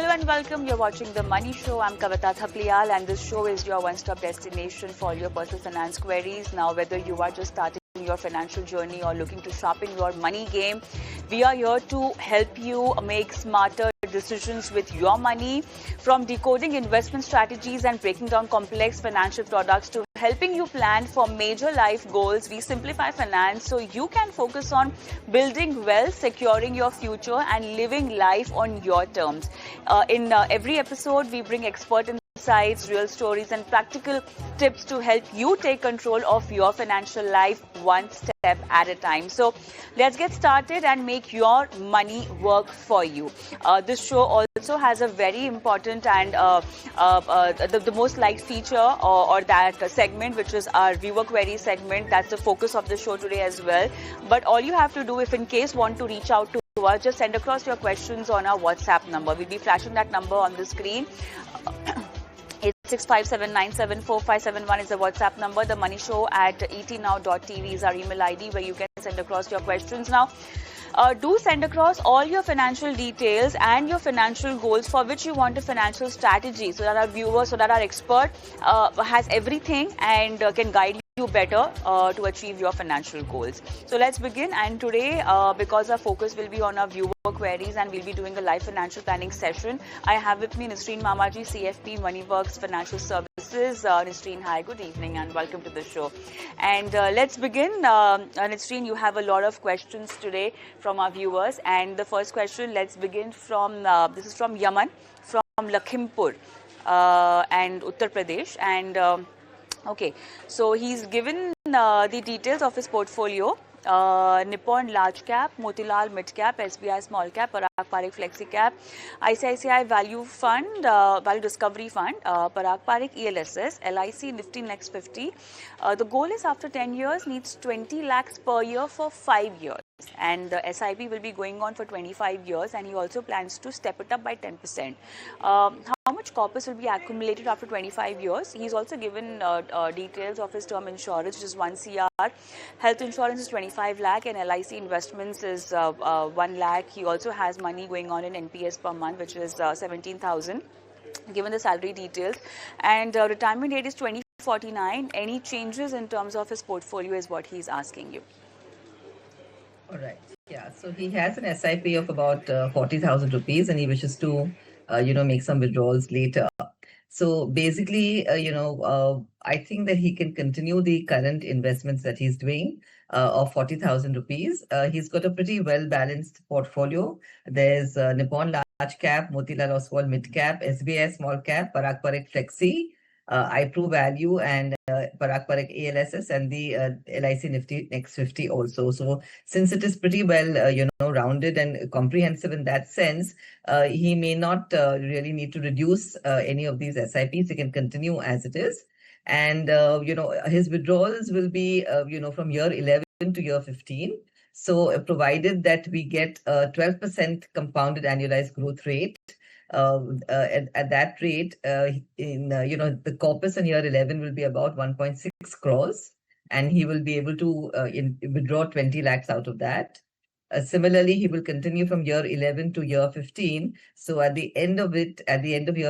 Hello and welcome. You're watching The Money Show. I'm Kavita Thapliyal, and this show is your one-stop destination for all your personal finance queries. Now, whether you are just starting your financial journey or looking to sharpen your money game, we are here to help you make smarter decisions with your money, from decoding investment strategies and breaking down complex financial products to helping you plan for major life goals. We simplify finance so you can focus on building wealth, securing your future, and living life on your terms. In every episode, we bring expert insights, real stories, and practical tips to help you take control of your financial life one step at a time. So let's get started and make your money work for you. This show also has a very important and the most liked feature or that segment, which is our viewer query segment. That's the focus of the show today as well. But all you have to do, if in case want to reach out to us, just send across your questions on our WhatsApp number. We'll be flashing that number on the screen. 8657974571 is the WhatsApp number. The Money Show at etnow.tv is our email ID where you can send across your questions. Now, do send across all your financial details and your financial goals for which you want a financial strategy, so that our viewers, so that our expert has everything and can guide you better to achieve your financial goals. So let's begin. And today, because our focus will be on our viewer queries and we'll be doing a live financial planning session, I have with me Nisreen Mamaji, CFP Moneyworks Financial Services. Nisreen, hi, good evening and welcome to the show. And let's begin. Nisreen, you have a lot of questions today from our viewers. And the first question, let's begin from, this is from Yaman, from Lakhimpur and Uttar Pradesh. And okay, so he's given the details of his portfolio. Nippon large cap, Motilal mid cap, SBI small cap, Parag Parikh flexi cap, ICICI value fund, value discovery fund, Parag Parikh ELSS, LIC Nifty Next 50. The goal is after 10 years needs 20 lakhs per year for 5 years. And the SIP will be going on for 25 years, and he also plans to step it up by 10%. How much corpus will be accumulated after 25 years? He's also given details of his term insurance, which is 1 CR. Health insurance is 25 lakh and LIC investments is 1 lakh. He also has money going on in NPS per month, which is 17,000, given the salary details. And retirement date is 2049. Any changes in terms of his portfolio is what he's asking you. All right. Yeah. So he has an SIP of about 40,000 rupees, and he wishes to, make some withdrawals later. So basically, I think that he can continue the current investments that he's doing of 40,000 rupees. He's got a pretty well-balanced portfolio. There's Nippon large cap, Motilal Oswal mid cap, SBI small cap, Parag Parikh flexi, iPro value, and Parag Parikh ELSS, and the LIC Nifty Next 50 also. So since it is pretty well, rounded and comprehensive in that sense, he may not really need to reduce any of these SIPs. He can continue as it is. And, his withdrawals will be, from year 11 to year 15. So provided that we get a 12% compounded annualized growth rate, at that rate, the corpus in year 11 will be about 1.6 crores, and he will be able to withdraw 20 lakhs out of that. Similarly, he will continue from year 11 to year 15. So at the end of year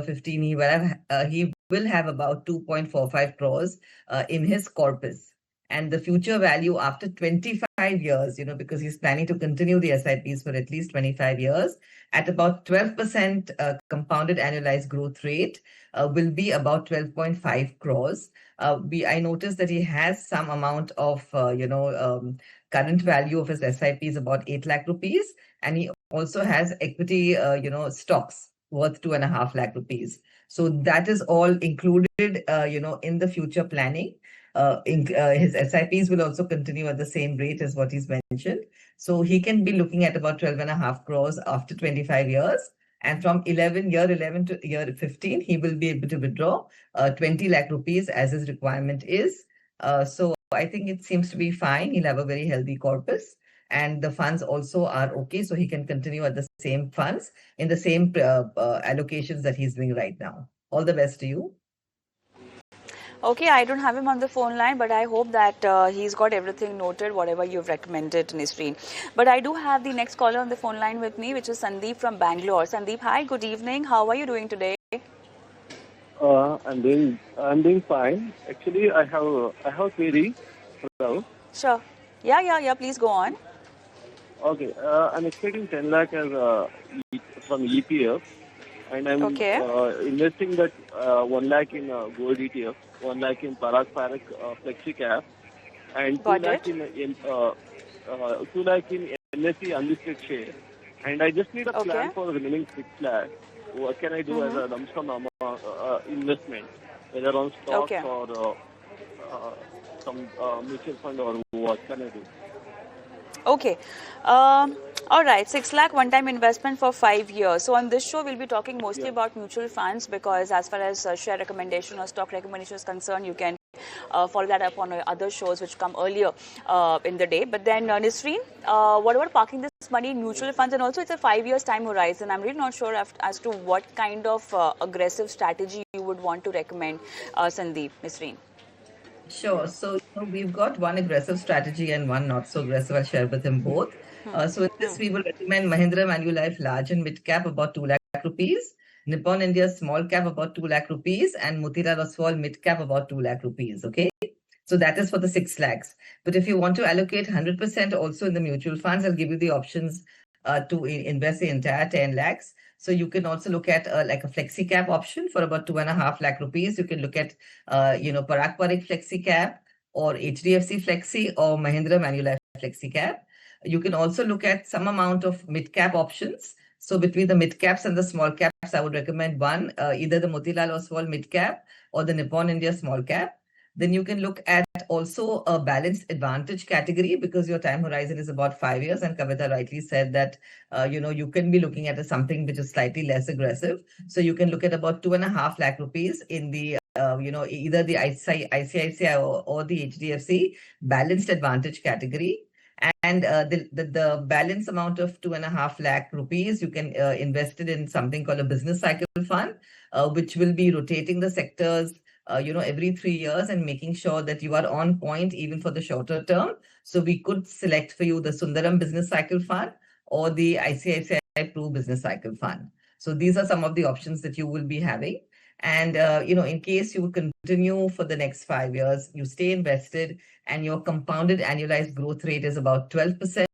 15, he will have about 2.45 crores in his corpus. And the future value after 25 years, because he's planning to continue the SIPs for at least 25 years, at about 12% compounded annualized growth rate, will be about 12.5 crores. I noticed that he has some amount of, current value of his SIP is about 8 lakh rupees. And he also has equity, stocks worth 2.5 lakh rupees. So that is all included, in the future planning. His SIPs will also continue at the same rate as what he's mentioned. So he can be looking at about 12.5 crores after 25 years. And from year 11 to year 15, he will be able to withdraw 20 lakh rupees as his requirement is. So I think it seems to be fine. He'll have a very healthy corpus. And the funds also are okay. So he can continue at the same funds in the same allocations that he's doing right now. All the best to you. Okay, I don't have him on the phone line, but I hope that he's got everything noted, whatever you've recommended, Nisreen. But I do have the next caller on the phone line with me, which is Sandeep from Bangalore. Sandeep, hi, good evening. How are you doing today? I'm doing fine. Actually, I have query. Hello. Sure. Yeah. Please go on. Okay. I'm expecting 10 lakh as from EPF, and I'm Okay. investing that 1 lakh in gold ETF, 1 lakh in Parak Flexi Cap, and 2 Got lakh it. in 2 lakh in NSE unlisted share. And I just need a Okay. plan for the remaining 6 lakh. What can I do as Mm-hmm. a lump sum investment, whether on stocks Okay. or uh, some mutual fund, or what can I do? Okay. Um, all right. 6 lakh one time investment for 5 years. So, on this show, we'll be talking mostly Yeah. about mutual funds because, as far as share recommendation or stock recommendation is concerned, you can follow that up on other shows which come earlier in the day. But then, Nisreen, what about parking this money in mutual funds? And also, it's a 5 years time horizon. I'm really not sure as to what kind of aggressive strategy you would want to recommend, Sandeep, Nisreen. Sure. So, we've got one aggressive strategy and one not so aggressive. I'll share with him both. So in this, we will recommend Mahindra Manulife large and mid cap about 2 lakh rupees, Nippon India small cap about 2 lakh rupees, and Motilal Oswal mid cap about 2 lakh rupees. Okay. So that is for the 6 lakhs. But if you want to allocate 100% also in the mutual funds, I'll give you the options to invest the entire 10 lakhs. So you can also look at like a flexi cap option for about 2.5 lakh rupees. You can look at, Parak flexi cap or HDFC flexi or Mahindra Manulife flexi cap. You can also look at some amount of mid cap options. So between the mid caps and the small caps, I would recommend one, either the Motilal Oswal mid cap or the Nippon India small cap. Then you can look at also a balanced advantage category because your time horizon is about 5 years. And Kavita rightly said that, you can be looking at something which is slightly less aggressive. So you can look at about 2.5 lakh rupees in the, either the ICICI or the HDFC balanced advantage category. And the balance amount of 2.5 lakh rupees, you can invest it in something called a business cycle fund, which will be rotating the sectors every 3 years and making sure that you are on point even for the shorter term. So we could select for you the Sundaram Business Cycle Fund or the ICICI Pru Business Cycle Fund. So these are some of the options that you will be having. And, in case you continue for the next 5 years, you stay invested and your compounded annualized growth rate is about 12%.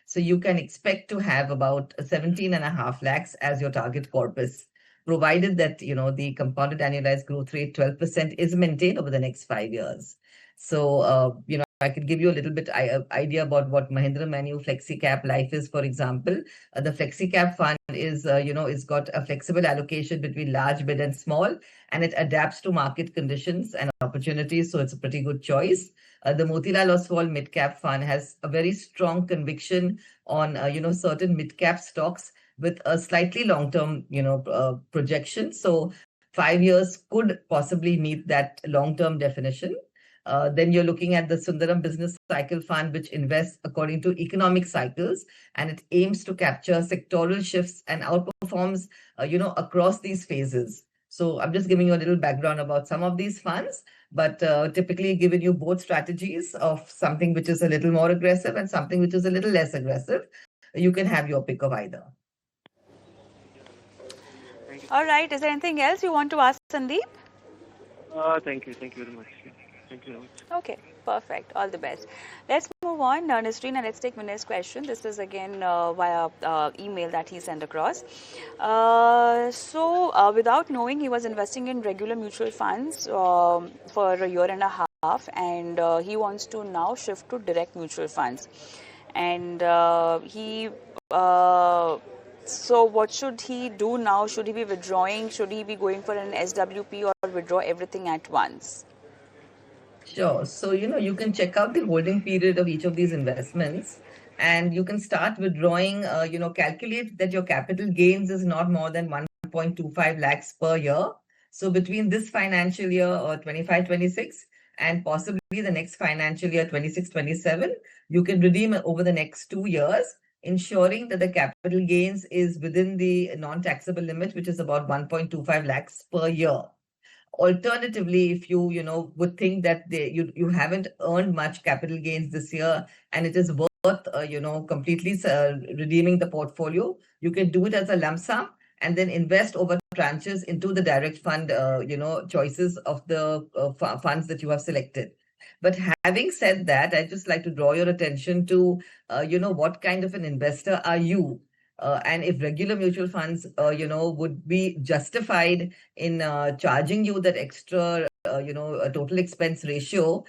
So you can expect to have about 17.5 lakhs as your target corpus, provided that the compounded annualized growth rate 12% is maintained over the next 5 years. So I could give you a little bit idea about what Mahindra Manu Flexi Cap Life is. For example, the Flexi Cap fund is it's got a flexible allocation between large, mid, and small, and it adapts to market conditions and opportunities. So it's a pretty good choice. The Motilal Oswal Mid Cap Fund has a very strong conviction on certain mid cap stocks with a slightly long-term, projection. So 5 years could possibly meet that long-term definition. Then you're looking at the Sundaram Business Cycle Fund, which invests according to economic cycles, and it aims to capture sectoral shifts and outperforms, across these phases. So I'm just giving you a little background about some of these funds, but typically giving you both strategies of something which is a little more aggressive and something which is a little less aggressive. You can have your pick of either. Thank you. All right. Is there anything else you want to ask, Sandeep? Thank you. Thank you very much. Yeah. Thank you very much. Okay, perfect. All the best. Let's move on, Nisreen, and let's take Vinay's question. This is again via email that he sent across. Without knowing, he was investing in regular mutual funds for a year and a half, and he wants to now shift to direct mutual funds. And so what should he do now? Should he be withdrawing? Should he be going for an SWP or withdraw everything at once? Sure. So, you can check out the holding period of each of these investments and you can start withdrawing, calculate that your capital gains is not more than 1.25 lakhs per year. So between this financial year or 25-26 and possibly the next financial year 26-27, you can redeem it over the next 2 years, ensuring that the capital gains is within the non-taxable limit, which is about 1.25 lakhs per year. Alternatively, if you would think that you haven't earned much capital gains this year and it is worth completely redeeming the portfolio, you can do it as a lump sum and then invest over tranches into the direct fund choices of the funds that you have selected. But having said that, I'd just like to draw your attention to what kind of an investor are you, and if regular mutual funds would be justified in charging you that extra total expense ratio,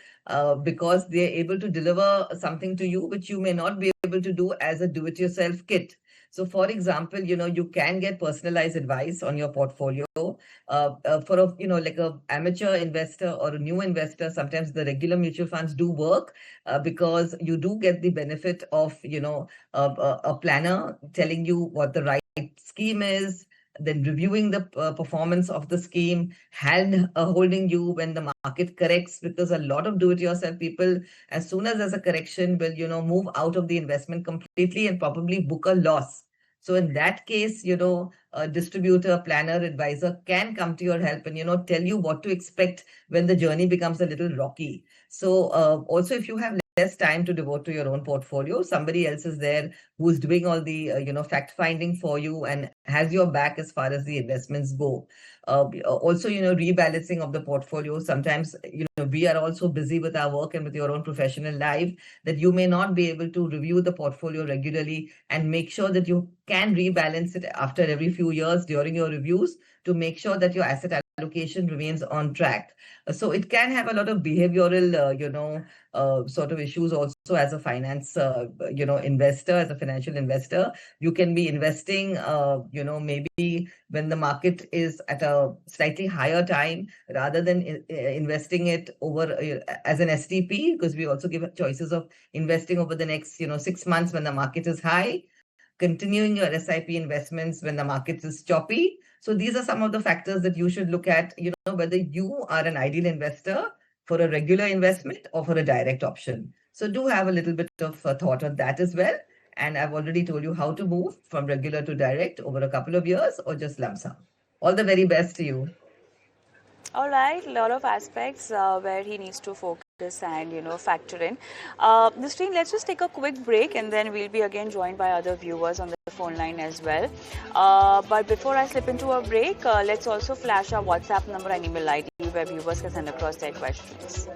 because they're able to deliver something to you which you may not be able to do as a do-it-yourself kit. So, for example, you can get personalized advice on your portfolio. For like a amateur investor or a new investor, sometimes the regular mutual funds do work, because you do get the benefit of a planner telling you what the right scheme is, then reviewing the performance of the scheme, hand holding you when the market corrects, because a lot of do-it-yourself people, as soon as there's a correction, will move out of the investment completely and probably book a loss. So in that case, a distributor, planner, advisor can come to your help and tell you what to expect when the journey becomes a little rocky. So also, if you have less time to devote to your own portfolio, somebody else is there who's doing all the fact finding for you and has your back as far as the investments go. Also, rebalancing of the portfolio. Sometimes we are also busy with our work and with your own professional life, that you may not be able to review the portfolio regularly and make sure that you can rebalance it after every few years during your reviews to make sure that your asset allocation remains on track. So it can have a lot of behavioral sort of issues also as a finance investor, as a financial investor. You can be investing maybe when the market is at a slightly higher time, rather than investing it over as an STP, because we also give choices of investing over the next 6 months when the market is high, continuing your SIP investments when the market is choppy. So these are some of the factors that you should look at, whether you are an ideal investor for a regular investment or for a direct option. So do have a little bit of thought on that as well. And I've already told you how to move from regular to direct over a couple of years, or just lump sum. All the very best to you. All right, a lot of aspects where he needs to focus and factor in. Nisreen, let's just take a quick break and then we'll be again joined by other viewers on the phone line as well. But before I slip into a break, let's also flash our WhatsApp number and email ID where viewers can send across their questions.